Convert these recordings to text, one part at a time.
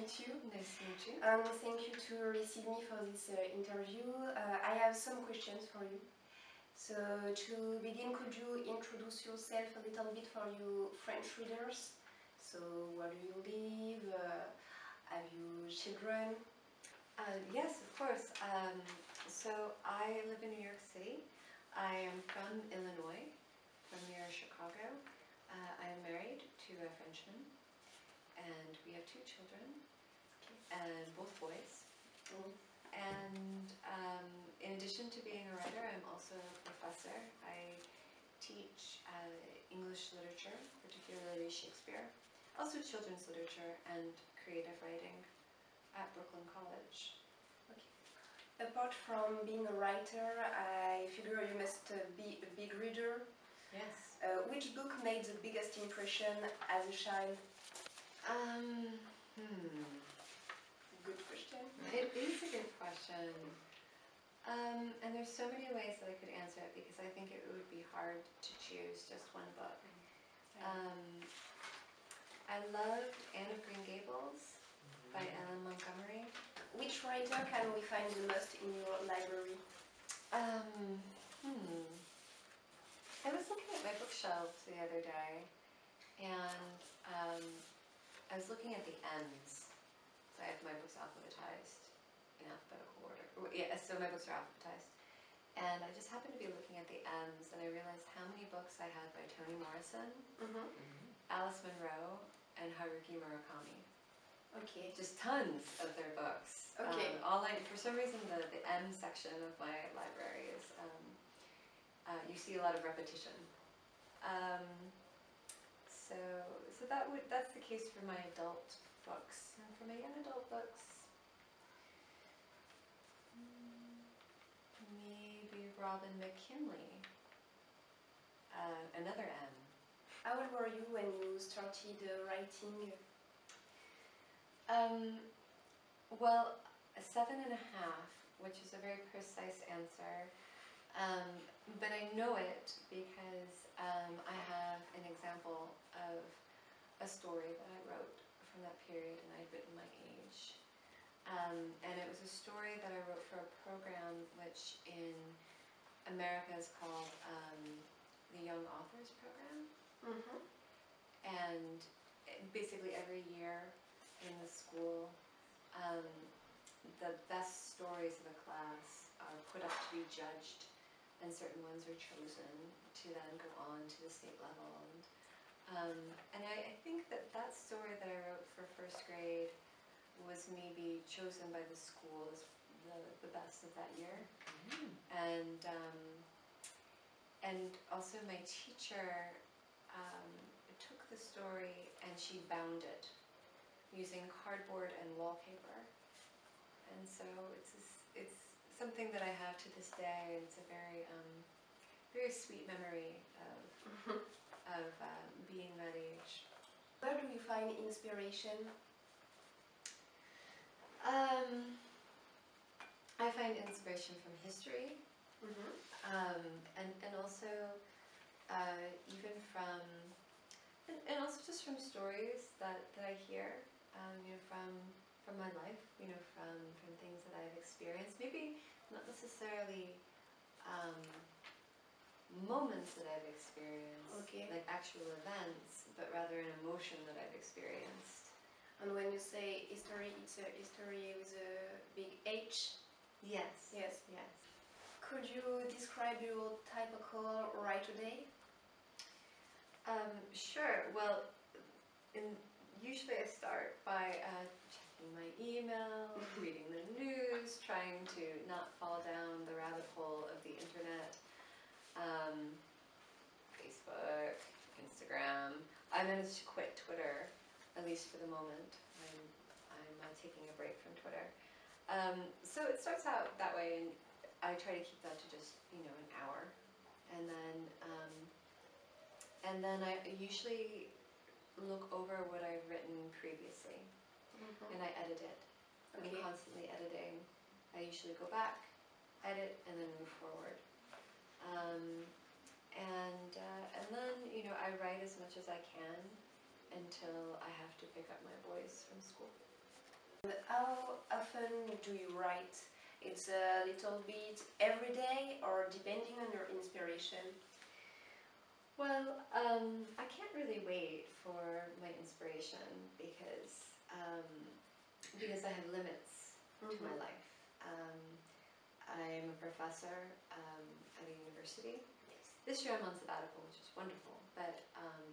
meet you. Nice to meet you. And thank you to receive me for this interview. I have some questions for you. So to begin, could you introduce yourself a little bit for you French readers? So where do you live? Have you children? Yes, of course. So I live in New York City. I am from Illinois, from near Chicago. I am married to a Frenchman, and we have 2 children, and both boys. And in addition to being a writer, I'm also a professor. I teach English literature, particularly Shakespeare, also children's literature and creative writing at Brooklyn College. Okay. Apart from being a writer, I figure you must be a big reader. Yes. Which book made the biggest impression as a child? Good question. It is a good question. And there's so many ways that I could answer it because I think it would be hard to choose just one book. I loved Anne of Green Gables by Ellen Montgomery. Which writer can we find the most in your library? I was looking at my bookshelves the other day, and I was looking at the M's. So I have my books alphabetized in alphabetical order. Yeah, so my books are alphabetized. And I just happened to be looking at the M's, and I realized how many books I had by Toni Morrison, Alice Munro, and Haruki Murakami. Okay. Just tons of their books. Okay. For some reason, the M section of my library is, you see a lot of repetition. So that's the case for my adult books. And for my young adult books, maybe Robin McKinley, another M. How old were you when you started writing? Well, 7.5, which is a very precise answer. But I know it because I have an example of a story that I wrote from that period, and I'd written my age. And it was a story that I wrote for a program which in America is called the Young Authors Program. And basically every year in the school, the best stories of a class are put up to be judged, and certain ones are chosen to then go on to the state level. And I think that story that I wrote for first grade was maybe chosen by the school as the best of that year. And also my teacher took the story and she bound it using cardboard and wallpaper. And so it's something that I have to this day. It's a very very sweet memory of being that age. Where do you find inspiration? I find inspiration from history, and also even from, and also just from stories that I hear, from my life, from things that I've experienced. Maybe not necessarily moments that I've experienced, like actual events, but rather an emotion that I've experienced. And when you say history, it's a history with a big H? Yes. Yes. Could you describe your typical writer day? Sure. Well, usually I start by checking my email, reading the news, trying to not fall down the rabbit hole of the internet. Facebook, Instagram. I managed to quit Twitter, at least for the moment. I'm taking a break from Twitter. So it starts out that way, and I try to keep that to just an hour, and then I usually look over what I've written previously, and I edit it. I'm constantly editing. I usually go back, edit, and then move forward. And then I write as much as I can until I have to pick up my boys from school. How often do you write? It's a little bit every day or depending on your inspiration? Well, I can't really wait for my inspiration because I have limits to my life. I'm a professor at a university. Yes. This year I'm on sabbatical, which is wonderful, but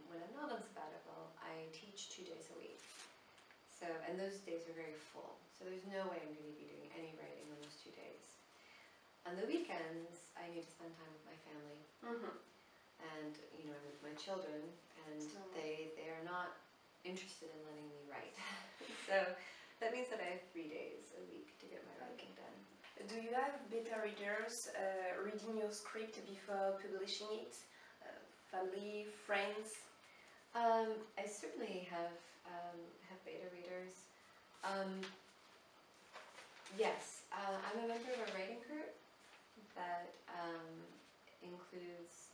when I'm not on sabbatical, I teach 2 days a week. So, and those days are very full, so there's no way I'm going to be doing any writing on those 2 days. On the weekends, I need to spend time with my family. And, you know, I'm with my children, and they are not interested in letting me write. So that means that I have 3 days a week to get my writing done. Do you have beta readers reading your script before publishing it? Family, friends? I certainly have beta readers. Yes, I'm a member of a writing group that includes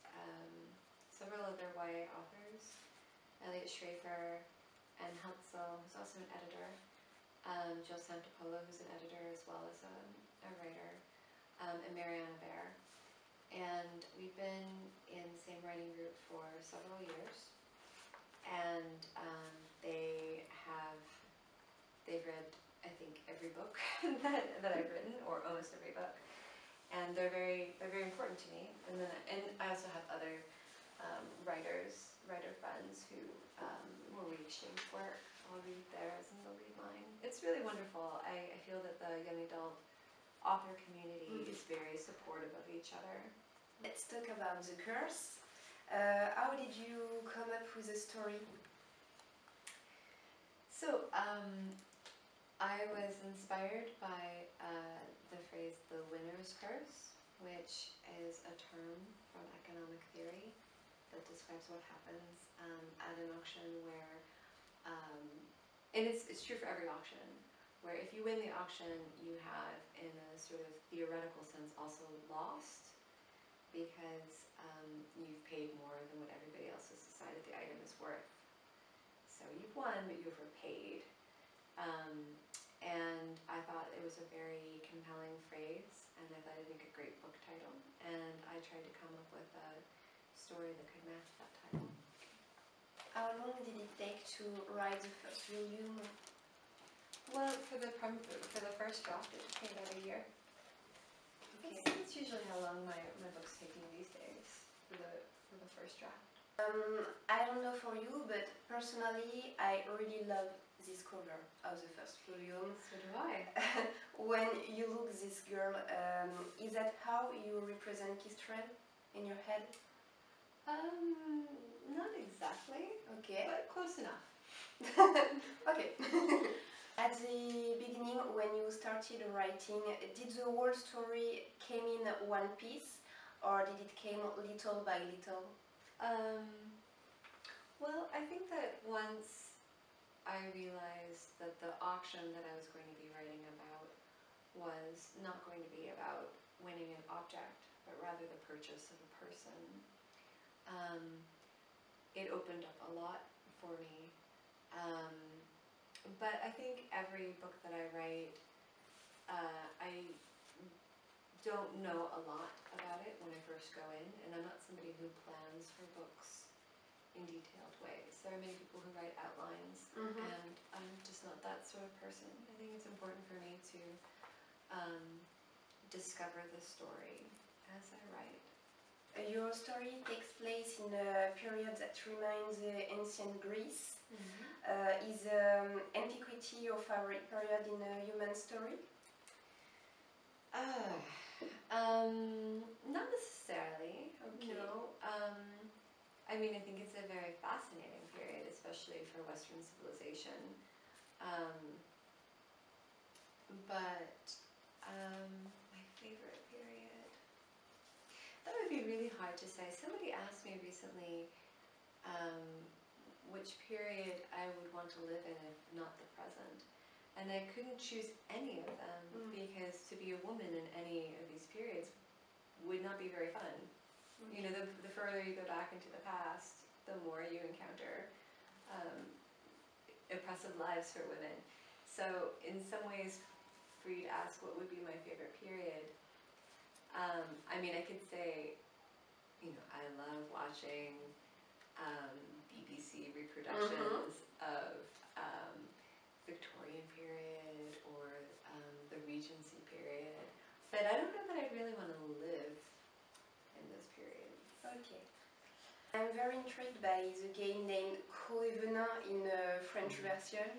several other YA authors, Elliot Schrafer, and Heltzel, who's also an editor, Jill Santopolo, who's an editor as well as a writer, and Mariana Bear. And we've been in the same writing group for several years, and they've read, I think, every book that I've written, or almost every book, and they're very important to me. And I also have other writer friends who when we exchange work, I'll read theirs and they'll read mine. It's really wonderful. I feel that the young adult author community is very supportive of each other. Let's talk about The Curse. How did you come up with the story? So, I was inspired by the phrase "the winner's curse," which is a term from economic theory that describes what happens at an auction where, and it's true for every auction, where if you win the auction, you have, in a sort of theoretical sense, also lost, because you've paid more than what everybody else has decided the item is worth. So you've won, but you overpaid. And I thought it was a very compelling phrase, and I thought it'd make a great book title. And I tried to come up with a story that could match that title. How long did it take to write the first volume? Well, for the first draft, it took me about a year. Okay. That's usually how long my books take me these days for the first draft. I don't know for you, but personally, I really love this cover of the first volume. So do I. When you look this girl, is that how you represent Kistrel in your head? Not exactly, Okay. but close enough. Okay. At the beginning, when you started writing, did the whole story came in one piece, or did it came little by little? Well, I think that once I realized that the auction that I was going to be writing about was not going to be about winning an object, but rather the purchase of a person, it opened up a lot for me. But I think every book that I write, I don't know a lot about it when I first go in, and I'm not somebody who plans for books in detailed ways. There are many people who write outlines, and I'm just not that sort of person. I think it's important for me to discover the story as I write. Your story takes place in a period that reminds ancient Greece. Is antiquity your favorite period in a human story? Not necessarily. Okay. No. I mean, I think it's a very fascinating period, especially for Western civilization. But my favorite period, that would be really hard to say. Somebody asked me recently which period I would want to live in if not the present. And I couldn't choose any of them because to be a woman in any of these periods would not be very fun. You know, the further you go back into the past, the more you encounter oppressive lives for women. So in some ways, for you to ask what would be my favorite period, I mean, I could say, you know, I love watching BBC reproductions of Victorian period or the Regency period, but I don't know that I really want to live in those periods. Okay. I'm very intrigued by the game named Coevenin in the French version.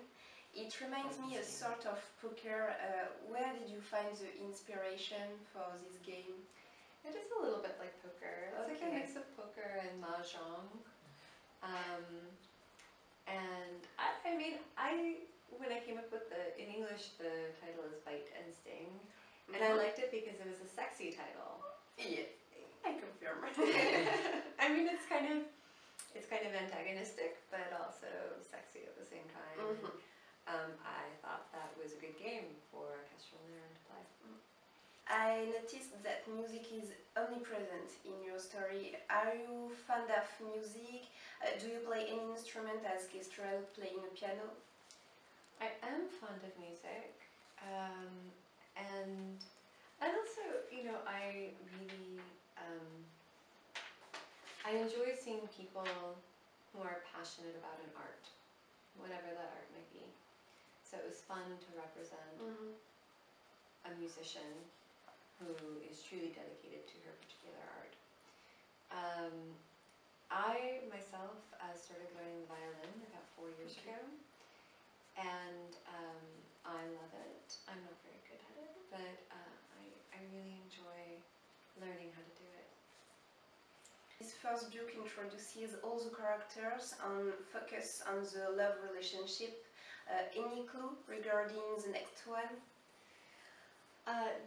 It reminds me a sort of poker. Where did you find the inspiration for this game? It is a little bit like poker. It's like a Okay. mix of poker and mahjong. And I mean, when I came up with in English, the title is Bite and Sting, and I liked it because it was a sexy title. Yeah, I confirm. I mean, it's kind of antagonistic, but also sexy at the same time. I thought that was a good game for Kestrel and Aaron to play. I noticed that music is omnipresent in your story. Are you fond of music? Do you play any instrument as Kestrel playing a piano? I am fond of music, and also, you know, I really I enjoy seeing people who are passionate about an art, whatever that art may be. So it was fun to represent a musician who is truly dedicated to her particular art. I myself started learning the violin about 4 years ago, and I love it. I'm not very good at it, but I really enjoy learning how to do it. This first book introduces all the characters and focus on the love relationship. Any clue regarding the next one?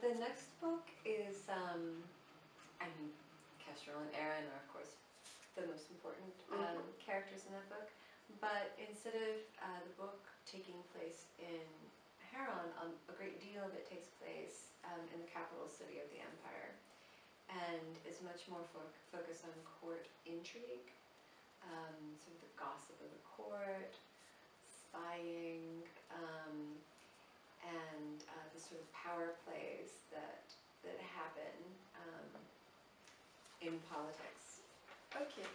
The next book is, I mean, Kestrel and Aaron are, of course, the most important characters in that book. But instead of the book taking place in Heron, a great deal of it takes place in the capital city of the empire, and is much more focused on court intrigue, sort of the gossip of the court, spying, and the sort of power plays that happen in politics. Okay.